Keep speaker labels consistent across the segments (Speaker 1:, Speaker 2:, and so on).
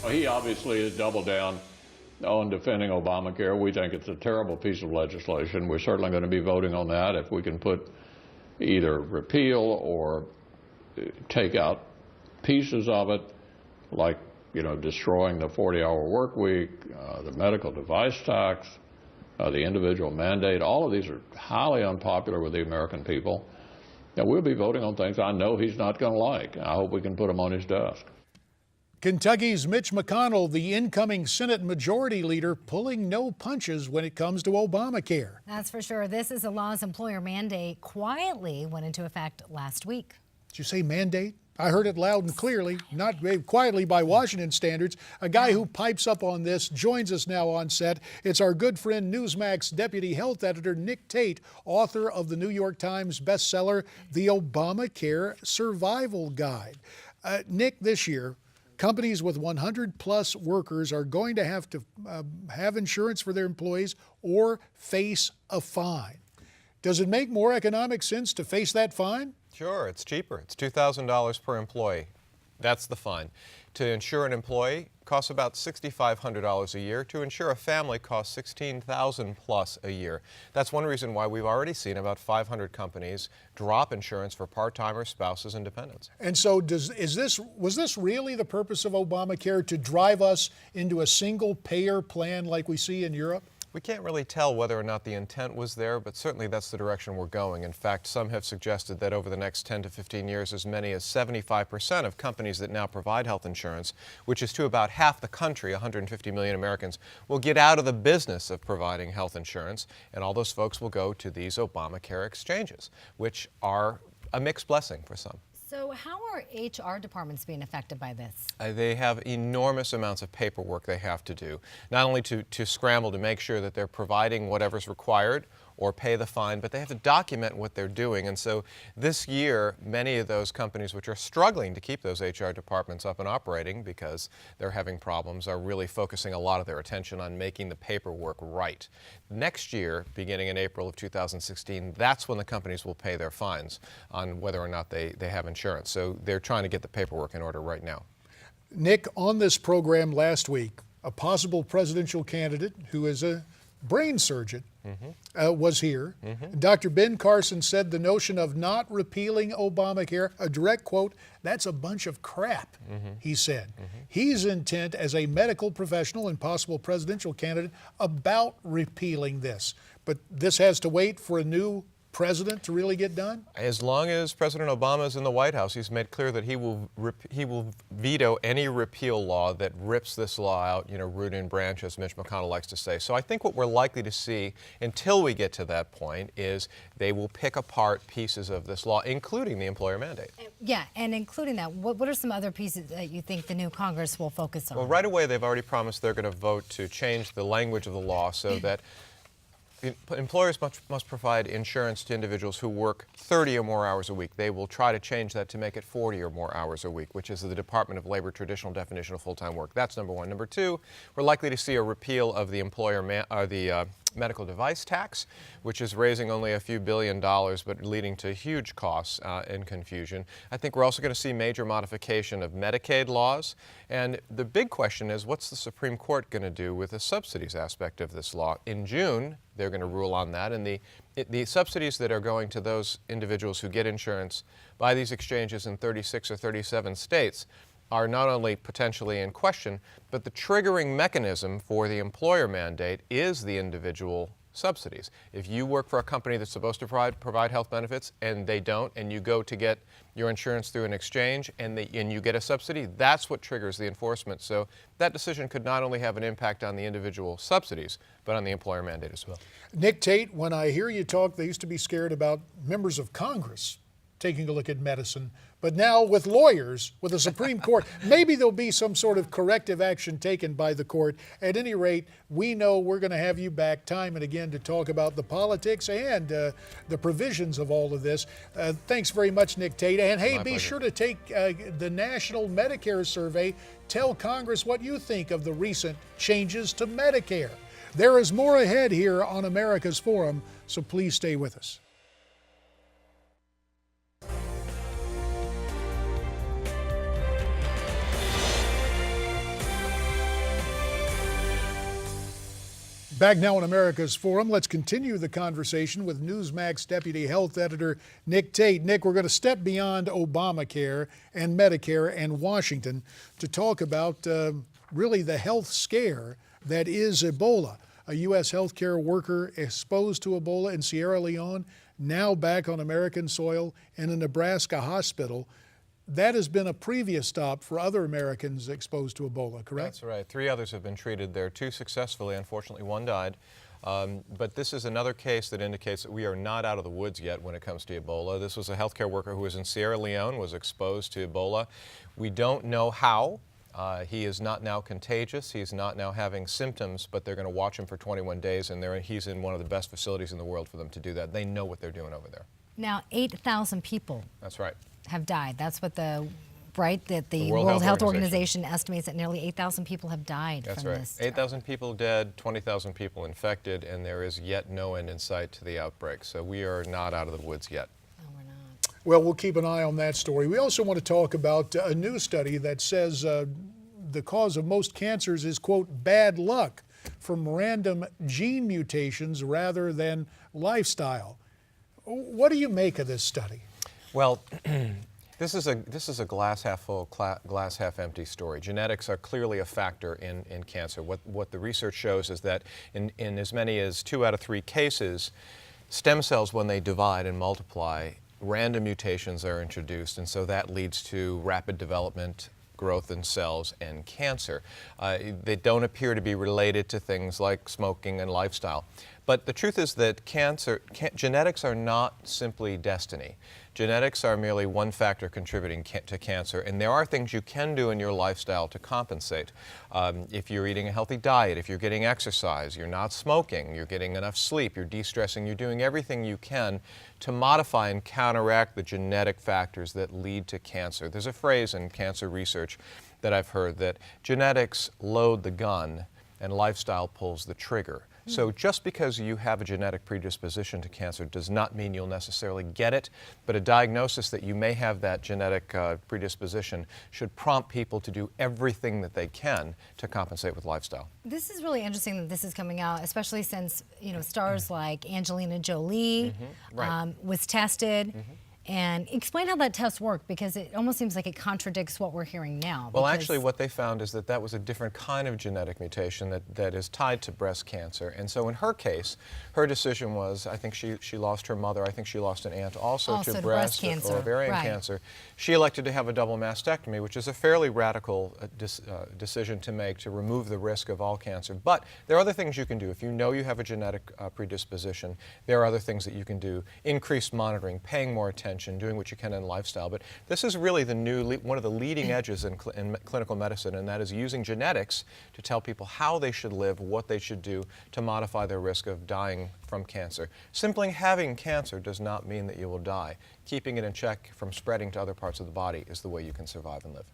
Speaker 1: He obviously has doubled down on defending Obamacare. We think it's a terrible piece of legislation. We're certainly going to be voting on that if we can put either repeal or take out pieces of it, like, destroying the 40-hour work week, the medical device tax, the individual mandate. All of these are highly unpopular with the American people. And we'll be voting on things I know he's not going to like. I hope we can put them on his desk.
Speaker 2: Kentucky's Mitch McConnell, the incoming Senate Majority Leader, pulling no punches when it comes to Obamacare.
Speaker 3: That's for sure. This is a law's employer mandate quietly went into effect last week.
Speaker 2: Did you say mandate? I heard it loud and clearly, not quietly by Washington standards. A guy who pipes up on this joins us now on set. It's our good friend, Newsmax Deputy Health Editor Nick Tate, author of the New York Times bestseller, The Obamacare Survival Guide. Nick, this year, companies with 100-plus workers are going to have insurance for their employees or face a fine. Does it make more economic sense to face that fine?
Speaker 4: Sure, it's cheaper. It's $2,000 per employee. That's the fine. To insure an employee costs about $6,500 a year. To insure a family costs $16,000 plus a year. That's one reason why we've already seen about 500 companies drop insurance for part-timers, spouses, and dependents.
Speaker 2: And so was this really the purpose of Obamacare, to drive us into a single payer plan like we see in Europe?
Speaker 4: We can't really tell whether or not the intent was there, but certainly that's the direction we're going. In fact, some have suggested that over the next 10 to 15 years, as many as 75% of companies that now provide health insurance, which is to about half the country, 150 million Americans, will get out of the business of providing health insurance, and all those folks will go to these Obamacare exchanges, which are a mixed blessing for some.
Speaker 3: So how are HR departments being affected by this?
Speaker 4: They have enormous amounts of paperwork they have to do, not only to scramble to make sure that they're providing whatever's required or pay the fine, but they have to document what they're doing. And so this year, many of those companies which are struggling to keep those HR departments up and operating because they're having problems are really focusing a lot of their attention on making the paperwork right. Next year, beginning in April of 2016, that's when the companies will pay their fines on whether or not they have insurance. So they're trying to get the paperwork in order right now.
Speaker 2: Nick, on this program last week, a possible presidential candidate who is a brain surgeon was here. Dr. Ben Carson said the notion of not repealing Obamacare, a direct quote, that's a bunch of crap, he said. He's intent as a medical professional and possible presidential candidate about repealing this. But this has to wait for a new president to really get done?
Speaker 4: As long as President Obama is in the White House, he's made clear that he will veto any repeal law that rips this law out, root and branch, as Mitch McConnell likes to say. So I think what we're likely to see until we get to that point is they will pick apart pieces of this law, including the employer mandate.
Speaker 3: Yeah, and including that, what are some other pieces that you think the new Congress will focus on?
Speaker 4: Well, right away, they've already promised they're going to vote to change the language of the law so that employers must provide insurance to individuals who work 30 or more hours a week. They will try to change that to make it 40 or more hours a week, which is the Department of Labor traditional definition of full-time work. That's number one. Number two, we're likely to see a repeal of the medical device tax, which is raising only a few $billions but leading to huge costs and confusion. I think we're also going to see major modification of Medicaid laws. And the big question is, what's the Supreme Court going to do with the subsidies aspect of this law? In June, they're going to rule on that. And the subsidies that are going to those individuals who get insurance by these exchanges in 36 or 37 states are not only potentially in question, but the triggering mechanism for the employer mandate is the individual subsidies. If you work for a company that's supposed to provide health benefits and they don't, and you go to get your insurance through an exchange and you get a subsidy, that's what triggers the enforcement. So that decision could not only have an impact on the individual subsidies, but on the employer mandate as well.
Speaker 2: Nick Tate, when I hear you talk, they used to be scared about members of Congress taking a look at medicine. But now with lawyers, with the Supreme Court, maybe there'll be some sort of corrective action taken by the court. At any rate, we know we're going to have you back time and again to talk about the politics and the provisions of all of this. Thanks very much, Nick Tate. And hey, be sure to take the National Medicare Survey. Tell Congress what you think of the recent changes to Medicare. There is more ahead here on America's Forum, so please stay with us. Back now on America's Forum, let's continue the conversation with Newsmax Deputy Health Editor Nick Tate. Nick, we're going to step beyond Obamacare and Medicare and Washington to talk about really the health scare that is Ebola. A U.S. healthcare worker exposed to Ebola in Sierra Leone, now back on American soil in a Nebraska hospital. That has been a previous stop for other Americans exposed to Ebola, correct?
Speaker 4: That's right. 3 others have been treated there, 2 successfully. Unfortunately, 1 died. But this is another case that indicates that we are not out of the woods yet when it comes to Ebola. This was a healthcare worker who was in Sierra Leone, was exposed to Ebola. We don't know how. He is not now contagious. He's not now having symptoms, but they're going to watch him for 21 days, and he's in one of the best facilities in the world for them to do that. They know what they're doing over there.
Speaker 3: Now, 8,000 people.
Speaker 4: That's right.
Speaker 3: Have died. That's what the World
Speaker 4: World
Speaker 3: Health Organization estimates that nearly 8,000 people have died
Speaker 4: That's
Speaker 3: from
Speaker 4: right.
Speaker 3: this.
Speaker 4: 8,000 people dead, 20,000 people infected, and there is yet no end in sight to the outbreak. So we are not out of the woods yet.
Speaker 3: No, we're not.
Speaker 2: Well, we'll keep an eye on that story. We also want to talk about a new study that says the cause of most cancers is, quote, bad luck from random gene mutations rather than lifestyle. What do you make of this study?
Speaker 4: Well, this is a glass half full, glass half empty story. Genetics are clearly a factor in cancer. What the research shows is that in as many as 2 out of 3 cases, stem cells, when they divide and multiply, random mutations are introduced, and so that leads to rapid development, growth in cells, and cancer. They don't appear to be related to things like smoking and lifestyle. But the truth is that genetics are not simply destiny. Genetics are merely one factor contributing to cancer, and there are things you can do in your lifestyle to compensate. If you're eating a healthy diet, if you're getting exercise, you're not smoking, you're getting enough sleep, you're de-stressing, you're doing everything you can to modify and counteract the genetic factors that lead to cancer. There's a phrase in cancer research that I've heard that genetics load the gun and lifestyle pulls the trigger. So just because you have a genetic predisposition to cancer does not mean you'll necessarily get it, but a diagnosis that you may have that genetic predisposition should prompt people to do everything that they can to compensate with lifestyle.
Speaker 3: This is really interesting that this is coming out, especially since, you know, stars like Angelina Jolie was tested. And explain how that test worked, because it almost seems like it contradicts what we're hearing now.
Speaker 4: Well, actually, what they found is that that was a different kind of genetic mutation that is tied to breast cancer. And so in her case, her decision was, I think she lost her mother, I think she lost an aunt also to breast
Speaker 3: cancer,
Speaker 4: or ovarian cancer. She elected to have a double mastectomy, which is a fairly radical decision to make to remove the risk of all cancer. But there are other things you can do. If you know you have a genetic predisposition, there are other things that you can do. Increased monitoring, paying more attention, doing what you can in lifestyle. But this is really the one of the leading edges in clinical medicine, and that is using genetics to tell people how they should live, what they should do to modify their risk of dying from cancer. Simply having cancer does not mean that you will die. Keeping it in check from spreading to other parts of the body is the way you can survive and live.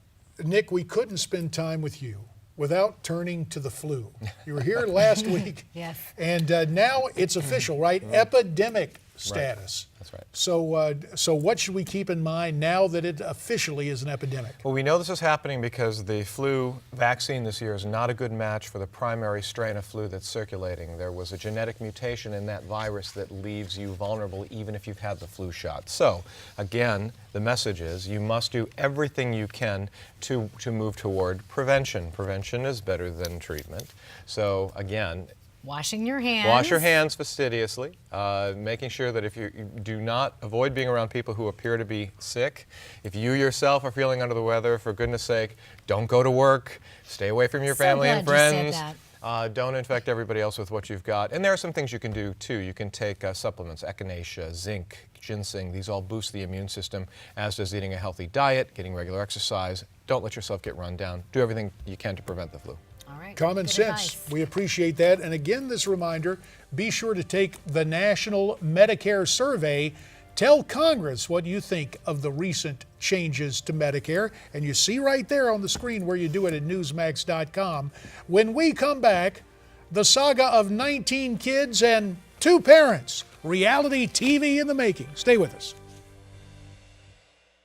Speaker 2: Nick, we couldn't spend time with you without turning to the flu. You were here last week.
Speaker 3: Yes.
Speaker 2: And now it's official, right? Epidemic status.
Speaker 4: That's right.
Speaker 2: So what should we keep in mind now that it officially is an epidemic?
Speaker 4: Well, we know this is happening because the flu vaccine this year is not a good match for the primary strain of flu that's circulating. There was a genetic mutation in that virus that leaves you vulnerable even if you've had the flu shot. So, again, the message is you must do everything you can to move toward prevention. Prevention is better than treatment. So, again,
Speaker 3: washing your hands.
Speaker 4: wash your hands fastidiously, making sure that if you do not avoid being around people who appear to be sick. If you yourself are feeling under the weather, for goodness sake, don't go to work, stay away from your family and friends. Don't infect everybody else with what you've got. And there are some things you can do too. You can take supplements, echinacea, zinc, ginseng. These all boost the immune system, as does eating a healthy diet, getting regular exercise. Don't let yourself get run down. Do everything you can to prevent the flu.
Speaker 3: All right.
Speaker 2: Common
Speaker 3: Good
Speaker 2: sense.
Speaker 3: advice.
Speaker 2: We appreciate that. And again, this reminder, be sure to take the National Medicare Survey. Tell Congress what you think of the recent changes to Medicare. And you see right there on the screen where you do it at Newsmax.com. When we come back, the saga of 19 kids and 2 parents. Reality TV in the making. Stay with us.